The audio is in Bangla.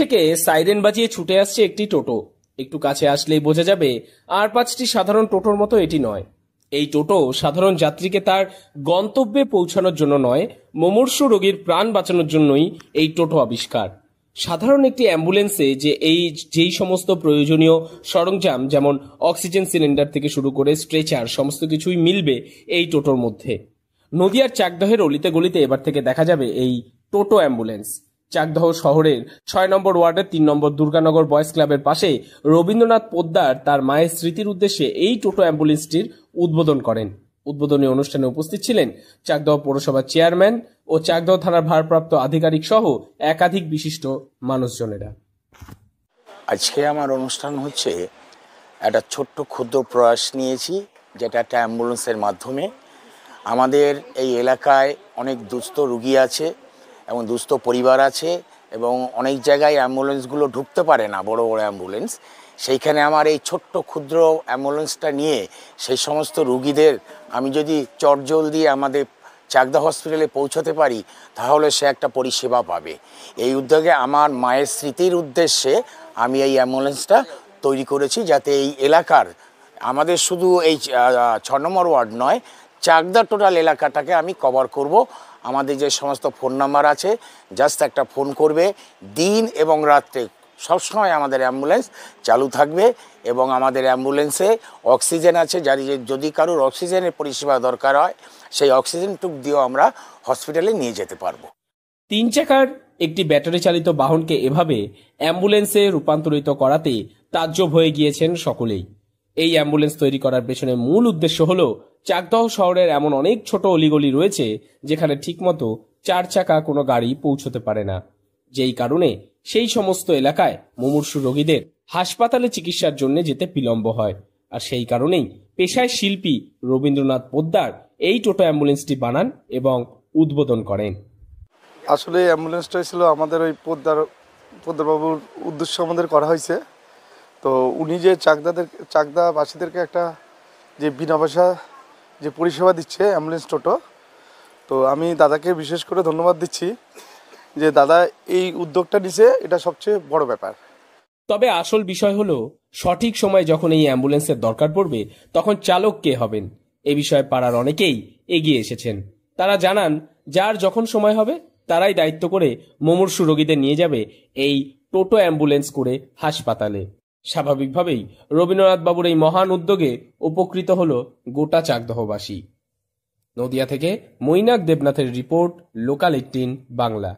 থেকে সাইরেন বাজিয়ে ছুটে আসছে একটি টোটো। একটু কাছে আসলেই বোঝা যাবে আর 5টি সাধারণ টোটোর মতো এটি নয়। এই টোটো সাধারণ যাত্রীকে তার গন্তব্যে পৌঁছানোর জন্য নয়, মুমূর্ষু রোগীর প্রাণ বাঁচানোর জন্যই এই টোটো আবিষ্কার। সাধারণ একটি অ্যাম্বুলেন্সে যেই সমস্ত প্রয়োজনীয় সরঞ্জাম, যেমন অক্সিজেন সিলিন্ডার থেকে শুরু করে স্ট্রেচার, সমস্ত কিছুই মিলবে এই টোটোর মধ্যে। নদিয়ার চাকদহের অলিতে গলিতে এবার থেকে দেখা যাবে এই টোটো অ্যাম্বুলেন্স। চাকদহ শহরের 6 নম্বর ওয়ার্ডের 3 নম্বর দুর্গানগর বয়েজ ক্লাবের পাশে রবীন্দ্রনাথ পোদ্দার তার মায়ের স্মৃতির উদ্দেশ্যে এই টোটো অ্যাম্বুলেন্সটির উদ্বোধন করেন। উদ্বোধনী অনুষ্ঠানে উপস্থিত ছিলেন চাকদহ পৌরসভার চেয়ারম্যান ও চাকদহ থানার ভারপ্রাপ্ত আধিকারিক সহ একাধিক বিশিষ্ট মানুষজনেরা। আজকে আমার অনুষ্ঠান হচ্ছে একটা ছোট্ট ক্ষুদ্র প্রয়াস নিয়েছি, যেটা একটা অ্যাম্বুলেন্সের মাধ্যমে আমাদের এই এলাকায় অনেক দুস্থ রুগী আছে এবং দুস্থ পরিবার আছে এবং অনেক জায়গায় অ্যাম্বুলেন্সগুলো ঢুকতে পারে না, বড় বড় অ্যাম্বুলেন্স। সেইখানে আমার এই ছোট্ট ক্ষুদ্র অ্যাম্বুলেন্সটা নিয়ে সেই সমস্ত রুগীদের আমি যদি চটজলদি আমাদের চাকদা হসপিটালে পৌঁছাতে পারি, তাহলে সে একটা পরিষেবা পাবে। এই উদ্যোগে আমার মায়ের স্মৃতির উদ্দেশ্যে আমি এই অ্যাম্বুলেন্সটা তৈরি করেছি, যাতে এই এলাকার আমাদের শুধু এই 6 নম্বর ওয়ার্ড নয়, চাকদা টোটাল এলাকাটাকে আমি কভার করব। আমাদের যে সমস্ত ফোন নাম্বার আছে, জাস্ট একটা ফোন করবে, দিন এবং রাত্রে সবসময় আমাদের অ্যাম্বুলেন্স চালু থাকবে এবং আমাদের অ্যাম্বুলেন্সে অক্সিজেন আছে। যদি কারোর অক্সিজেনের পরিষেবা দরকার হয়, সেই অক্সিজেনটুক দিয়েও আমরা হসপিটালে নিয়ে যেতে পারবো। 3 চাকার একটি ব্যাটারি চালিত বাহনকে এভাবে অ্যাম্বুলেন্সে রূপান্তরিত করাতে তাজ্জব হয়ে গিয়েছেন সকলেই। এই অ্যাম্বুলেন্স তৈরি করার পেছনে মূল উদ্দেশ্য হলো চাকদহ শহরের এমন অনেক ছোট অলিগলি রয়েছে যেখানে ঠিকমতো 4 চাকা কোনো গাড়ি পৌঁছতে পারে না, যেই কারণে সেই সমস্ত এলাকায় মুমূর্ষু রোগীদের হাসপাতালে চিকিৎসার জন্য যেতে বিলম্ব হয়। আর সেই কারণেই পেশায় শিল্পী রবীন্দ্রনাথ পোদ্দার এই টোটো অ্যাম্বুলেন্সটি বানান এবং উদ্বোধন করেন। আসলে অ্যাম্বুলেন্সটা ছিল আমাদের ওই পোদ্দারবাবুর উদ্দেশ্য আমাদের করা হয়েছে। তো উনি যে চাকদাবাসীদেরকে একটা যে বিনা পয়সা যে পরিষেবা দিচ্ছে অ্যাম্বুলেন্স টোটো, তো আমি দাদাকে বিশেষ করে ধন্যবাদ দিচ্ছি যে দাদা এই উদ্যোগটা নিছে, এটা সবচেয়ে বড় ব্যাপার। তবে আসল বিষয় হলো সঠিক সময় যখন এই অ্যাম্বুলেন্সের দরকার পড়বে তখন চালক কে হবেন, এ বিষয়ে পাড়ার অনেকেই এগিয়ে এসেছেন। তারা জানান যার যখন সময় হবে তারাই দায়িত্ব করে মুমূর্ষু রোগীদের নিয়ে যাবে এই টোটো অ্যাম্বুলেন্স করে হাসপাতালে। স্বাভাবিকভাবেই রবীন্দ্রনাথ বাবুর এই মহান উদ্যোগে উপকৃত হল গোটা চাকদহবাসী। নদিয়া থেকে মৈনাক দেবনাথের রিপোর্ট, লোকাল 18 বাংলা।